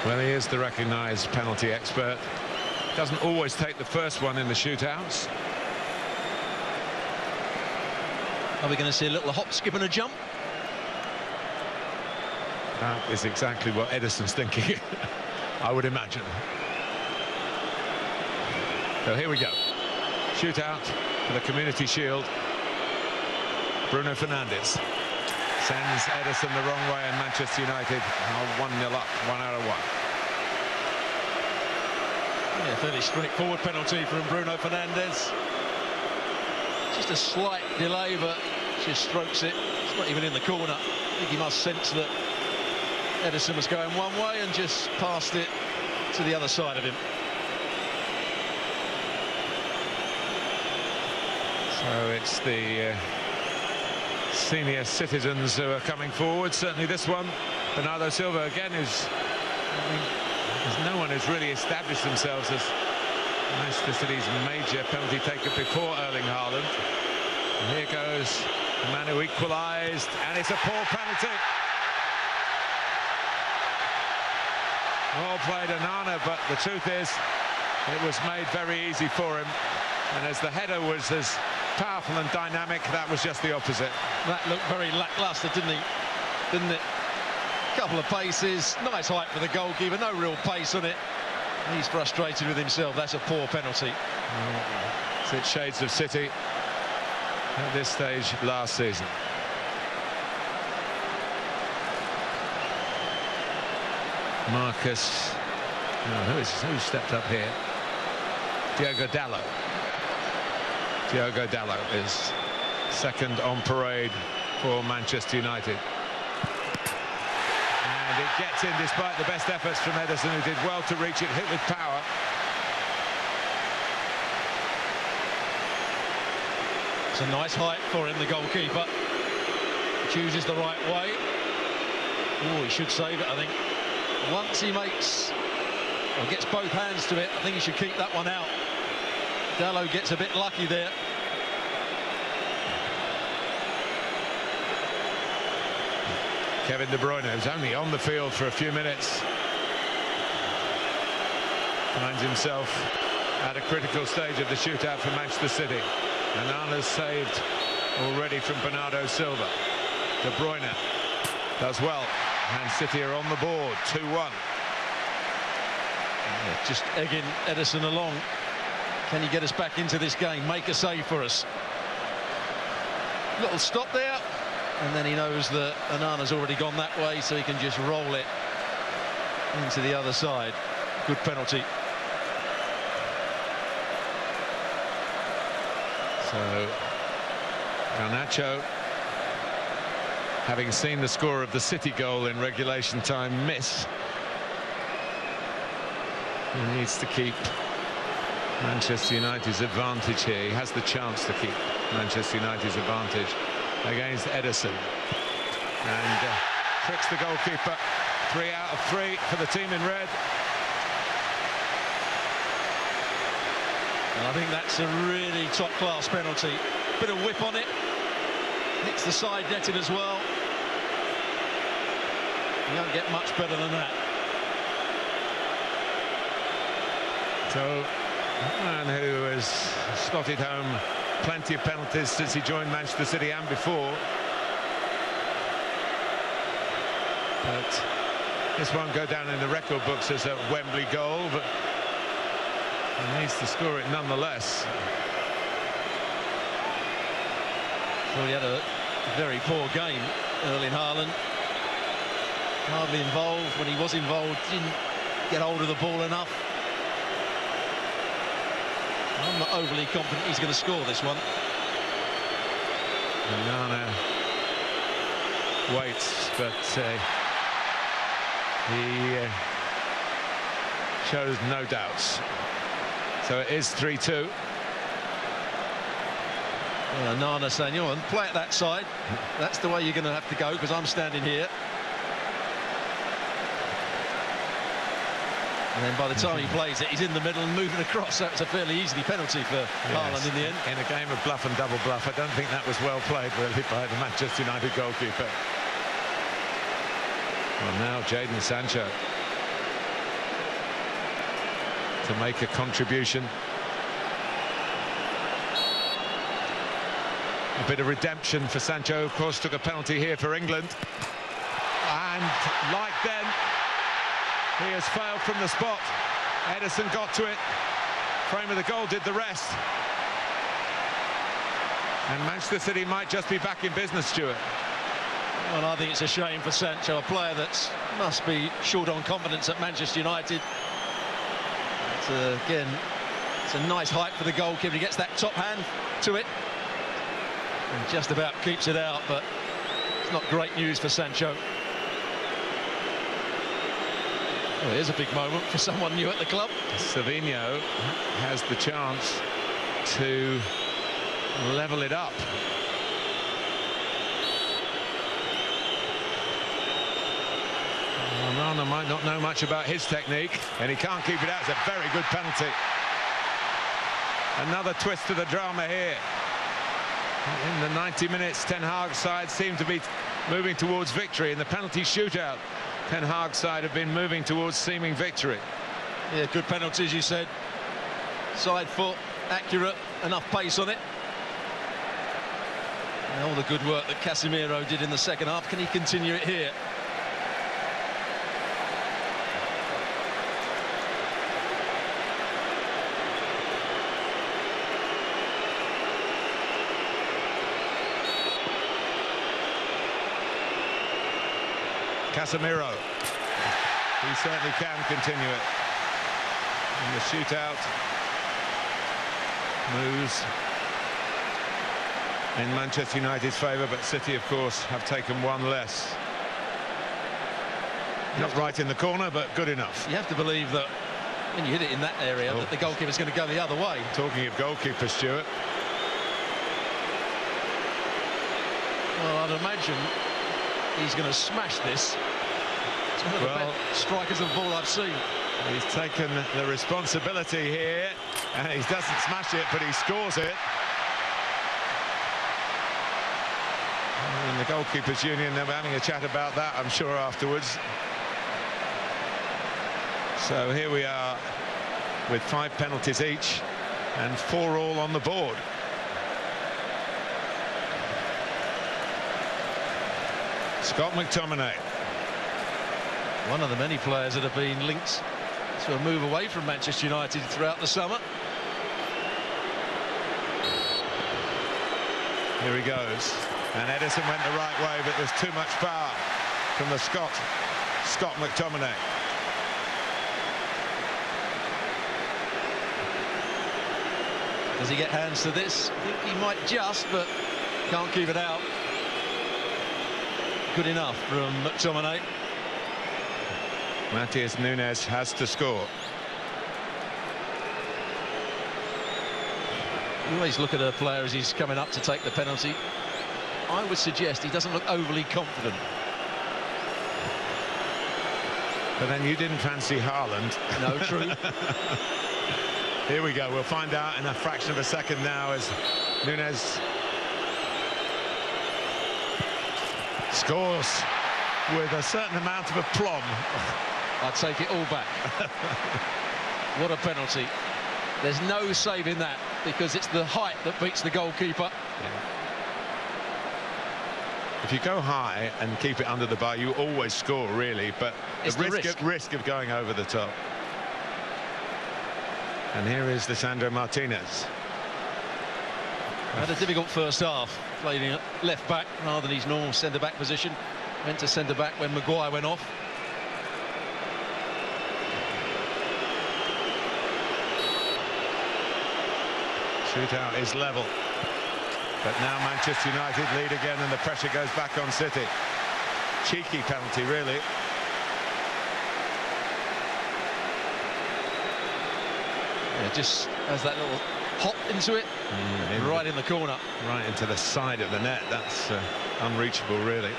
Well, he is the recognised penalty expert. Doesn't always take the first one in the shootouts. Are we going to see a little hop, skip and a jump? That is exactly what Ederson's thinking, I would imagine. So here we go. Shootout for the Community Shield. Bruno Fernandes sends Ederson the wrong way, and Manchester United are 1-0 up, 1 out of 1. Yeah, fairly straightforward penalty from Bruno Fernandes. Just a slight delay, but just strokes it. It's not even in the corner. I think he must sense that Ederson was going one way and just passed it to the other side of him. So it's the senior citizens who are coming forward. Certainly this one, Bernardo Silva again, there's no one who's really established themselves as Manchester City's major penalty taker before Erling Haaland. And here goes the man who equalised, and it's a poor penalty. Well played, Onana, but the truth is it was made very easy for him, and as the header was as powerful and dynamic, that was just the opposite. That looked very lacklustre, didn't it? Couple of paces, nice height for the goalkeeper, no real pace on it. He's frustrated with himself. That's a poor penalty. It's shades of City at this stage last season. Marcus, who stepped up here? Diogo Dalot. Diogo Dalot is second on parade for Manchester United. And it gets in despite the best efforts from Ederson, who did well to reach it, hit with power. It's a nice height for him, the goalkeeper. Chooses the right way. Oh, he should save it, I think. Once he makes, or gets both hands to it, I think he should keep that one out. Dalot gets a bit lucky there. Kevin De Bruyne, who's only on the field for a few minutes, finds himself at a critical stage of the shootout for Manchester City. Onana's saved already from Bernardo Silva. De Bruyne does well, and City are on the board, 2-1. Yeah, just egging Ederson along. Can he get us back into this game? Make a save for us. Little stop there, and then he knows that Onana's already gone that way, so he can just roll it into the other side. Good penalty. So Garnacho, having seen the score of the City goal in regulation time miss, he needs to keep Manchester United's advantage here. He has the chance to keep Manchester United's advantage against Ederson, and tricks the goalkeeper. 3 out of 3 for the team in red. And I think that's a really top-class penalty. Bit of whip on it. Hits the side netting as well. You don't get much better than that. So, a man who has slotted home plenty of penalties since he joined Manchester City and before. But this won't go down in the record books as a Wembley goal, but he needs to score it nonetheless. Well, he had a very poor game, Erling Haaland. Hardly involved. When he was involved, didn't get hold of the ball enough. I'm not overly confident he's going to score this one. Onana waits, but he shows no doubts. So it is 3-2. Well, Onana saying, you know, play it that side. That's the way you're going to have to go, because I'm standing here. And then by the time he plays it, he's in the middle and moving across, so it's a fairly easy penalty for Haaland in the end. In a game of bluff and double bluff, I don't think that was well played, really, by the Manchester United goalkeeper. Well, now Jadon Sancho. to make a contribution. A bit of redemption for Sancho, of course, took a penalty here for England. And like then, he has failed from the spot. Ederson got to it. Frame of the goal did the rest. And Manchester City might just be back in business, Stuart. Well, I think it's a shame for Sancho, a player that must be short on confidence at Manchester United. Again, it's a nice height for the goalkeeper. He gets that top hand to it and just about keeps it out, but it's not great news for Sancho. Well, here's a big moment for someone new at the club. Savinho has the chance to level it up. Rana might not know much about his technique, and he can't keep it out. It's a very good penalty. Another twist to the drama here. In the 90 minutes, Ten Hag's side seemed to be moving towards victory. In the penalty shootout, Ten Hag's side have been moving towards seeming victory. Yeah, good penalty, as you said. Side foot, accurate, enough pace on it. And all the good work that Casemiro did in the second half. Can he continue it here? Casemiro, he certainly can continue it. And the shootout moves in Manchester United's favour, but City, of course, have taken one less. Not right in the corner, but good enough. You have to believe that when you hit it in that area, that the goalkeeper's going to go the other way. Talking of goalkeeper, Stuart. Well, I'd imagine he's going to smash this. It's one of the best strikers of the ball I've seen. He's taken the responsibility here, and he doesn't smash it, but he scores it. And the goalkeepers' union, they were having a chat about that, I'm sure, afterwards. So here we are with 5 penalties each and 4 all on the board. Scott McTominay. One of the many players that have been linked to a move away from Manchester United throughout the summer. Here he goes. And Ederson went the right way, but there's too much power from the Scott McTominay. Does he get hands to this? I think he might just, but can't keep it out. Good enough from McTominay. Matheus Nunes has to score. You always look at a player as he's coming up to take the penalty. I would suggest he doesn't look overly confident. But then you didn't fancy Haaland. No, true. Here we go. We'll find out in a fraction of a second now as Nunes scores with a certain amount of aplomb. I'd take it all back. What a penalty. There's no saving that, because it's the height that beats the goalkeeper. Yeah. If you go high and keep it under the bar, you always score, really, but it's the risk of going over the top. And here is Lisandro Martinez. Had a difficult first half, playing left back rather than his normal centre-back position. Went to centre-back when Maguire went off. Shootout is level. But now Manchester United lead again, and the pressure goes back on City. Cheeky penalty, really. Yeah, just has that little hop into it, right in the corner. Right into the side of the net. That's unreachable, really.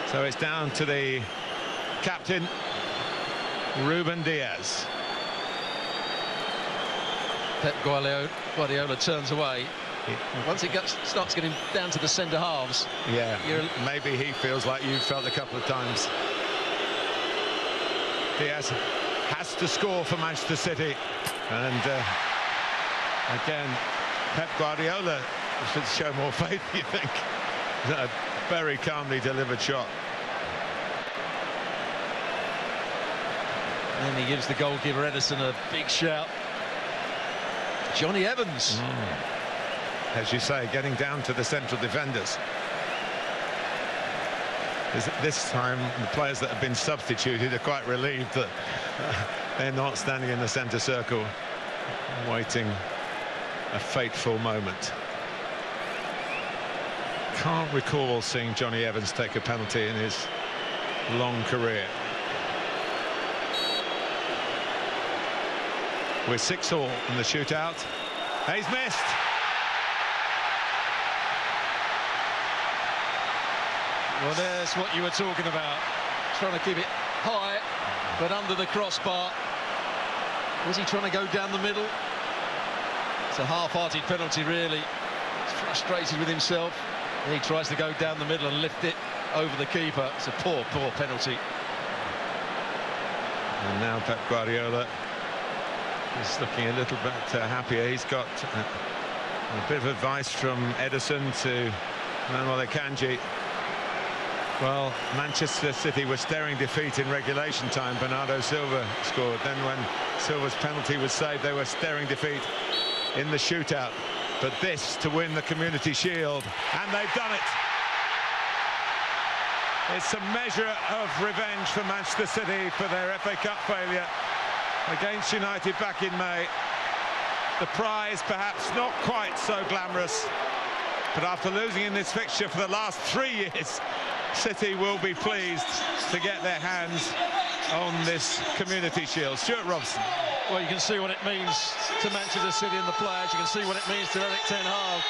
So it's down to the captain, Ruben Diaz. Pep Guardiola turns away. Once it starts getting down to the centre halves. Yeah, maybe he feels like you've felt a couple of times. Diaz has to score for Manchester City. And again, Pep Guardiola should show more faith, you think. A very calmly delivered shot. And then he gives the goalkeeper Edison a big shout. Johnny Evans. As you say, getting down to the central defenders. This time, the players that have been substituted are quite relieved that they're not standing in the centre circle, waiting a fateful moment. Can't recall seeing Johnny Evans take a penalty in his long career. We're 6-all in the shootout. He's missed. Well, there's what you were talking about. Trying to keep it high, but under the crossbar. Was he trying to go down the middle? It's a half-hearted penalty, really. He's frustrated with himself. And he tries to go down the middle and lift it over the keeper. It's a poor, poor penalty. And now Pep Guardiola is looking a little bit happier. He's got a bit of advice from Edison to Manuel Akanji. Well, Manchester City were staring defeat in regulation time. Bernardo Silva scored. Then when Silva's penalty was saved, they were staring defeat in the shootout. But this to win the Community Shield, and they've done it. It's a measure of revenge for Manchester City for their FA Cup failure against United back in May. The prize perhaps not quite so glamorous, but after losing in this fixture for the last 3 years, City will be pleased to get their hands on this Community Shield. Stuart Robson. Well, you can see what it means to Manchester City and the players. You can see what it means to Erik ten Hag.